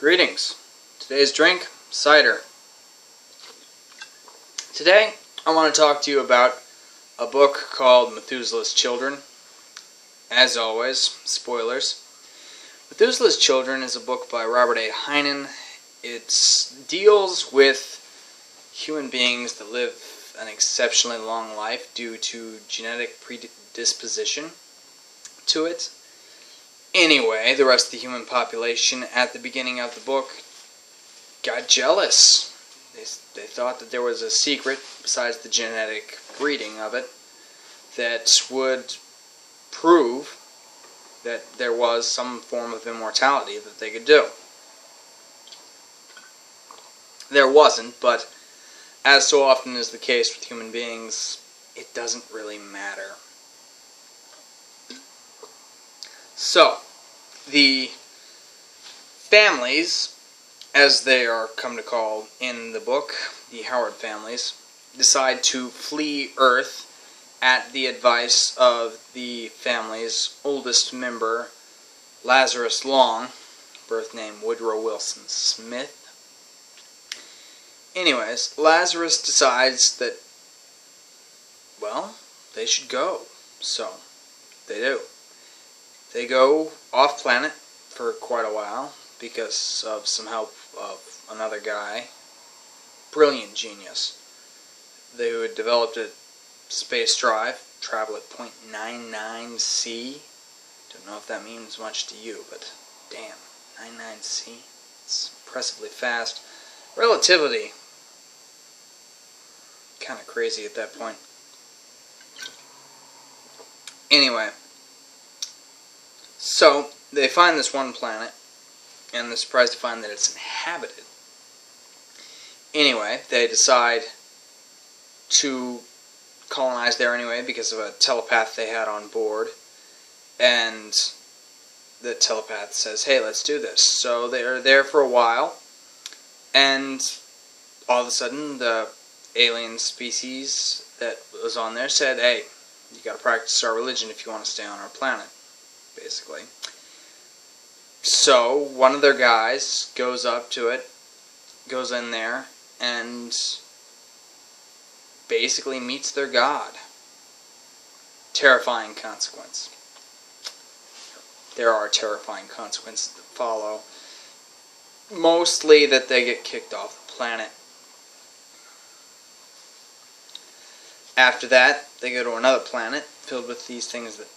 Greetings. Today's drink, cider. Today, I want to talk to you about a book called Methesula's Children. As always, spoilers. Methesula's Children is a book by Robert A. Heinlein. It deals with human beings that live an exceptionally long life due to genetic predisposition to it. Anyway, the rest of the human population at the beginning of the book got jealous. They thought that there was a secret, besides the genetic breeding of it, that would prove that there was some form of immortality that they could do. There wasn't, but as so often is the case with human beings, it doesn't really matter. So, the families, as they are come to call in the book, the Howard families, decide to flee Earth at the advice of the family's oldest member, Lazarus Long, birth name Woodrow Wilson Smith. Anyways, Lazarus decides that, well, they should go. So, they do. They go off-planet for quite a while because of some help of another guy, brilliant genius, who had developed a space drive, travel at 0.99c. Don't know if that means much to you, but damn, 99c. It's impressively fast. Relativity, kind of crazy at that point. Anyway, so they find this one planet, and they're surprised to find that it's inhabited. Anyway, they decide to colonize there anyway because of a telepath they had on board, and the telepath says, hey, let's do this. So they're there for a while, and all of a sudden the alien species that was on there said, hey, you gotta practice our religion if you want to stay on our planet, basically. So one of their guys goes up to it, goes in there, and basically meets their god. Terrifying consequence. There are terrifying consequences that follow. Mostly that they get kicked off the planet. After that, they go to another planet filled with these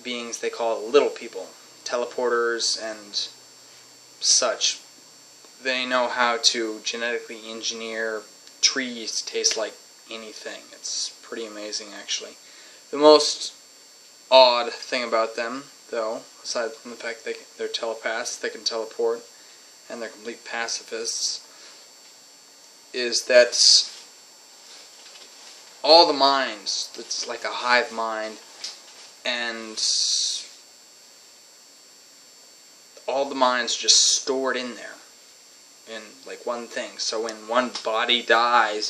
beings they call little people, teleporters and such. They know how to genetically engineer trees to taste like anything. It's pretty amazing, actually. The most odd thing about them, though, aside from the fact that they're telepaths, they can teleport, and they're complete pacifists, is that all the minds, it's like a hive mind, and all the minds just stored in there, in like one thing. So when one body dies,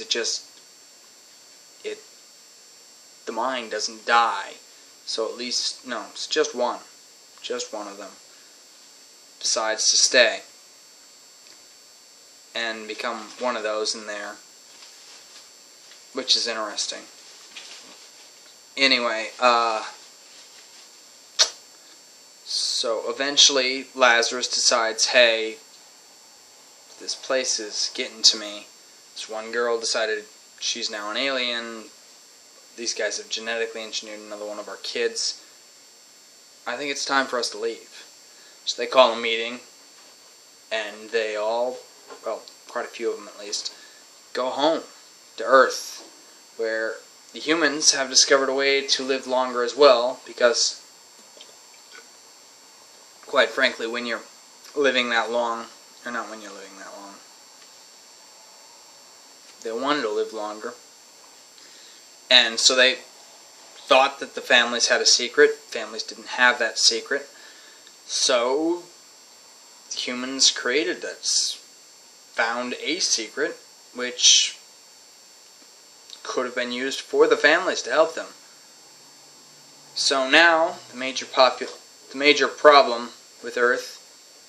the mind doesn't die. So at least, no, it's just one of them decides to stay and become one of those in there, which is interesting. Anyway, so eventually Lazarus decides, hey, this place is getting to me. This one girl decided she's now an alien. These guys have genetically engineered another one of our kids. I think it's time for us to leave. So they call a meeting, and they all, well, quite a few of them at least, go home to Earth, where the humans have discovered a way to live longer as well, because, quite frankly, when you're living that long, or not when you're living that long, they wanted to live longer, and so they thought that the families had a secret. Families didn't have that secret, so humans created this, found a secret, which could have been used for the families to help them. So now, the major problem with Earth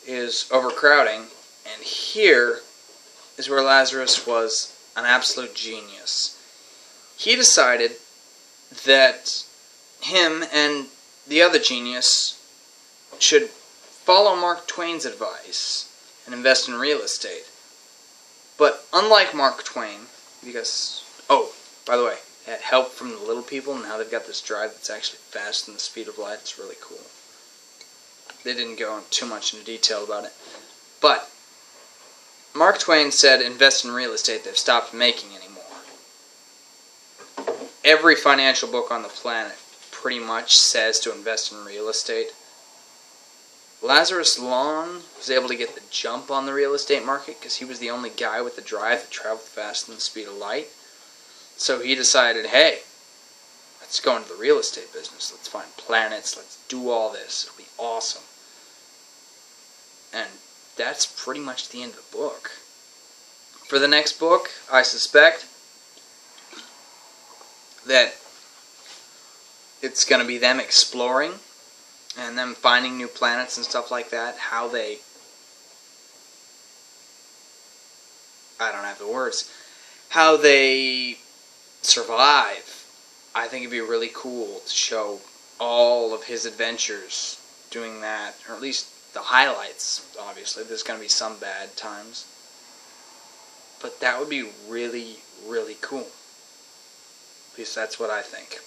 is overcrowding, And here is where Lazarus was an absolute genius. He decided that him and the other genius should follow Mark Twain's advice and invest in real estate. But unlike Mark Twain, because, oh, by the way, they had help from the little people, and now they've got this drive that's actually faster than the speed of light. It's really cool. They didn't go too much into detail about it. But Mark Twain said invest in real estate they've stopped making anymore. Every financial book on the planet pretty much says to invest in real estate. Lazarus Long was able to get the jump on the real estate market because he was the only guy with the drive that traveled faster than the speed of light. So he decided, hey, let's go into the real estate business. Let's find planets. Let's do all this. It'll be awesome. And that's pretty much the end of the book. For the next book, I suspect that it's going to be them exploring and them finding new planets and stuff like that. How they... I don't have the words. How they survive. I think it'd be really cool to show all of his adventures doing that, or at least the highlights. Obviously there's going to be some bad times, but that would be really, really cool. At least that's what I think.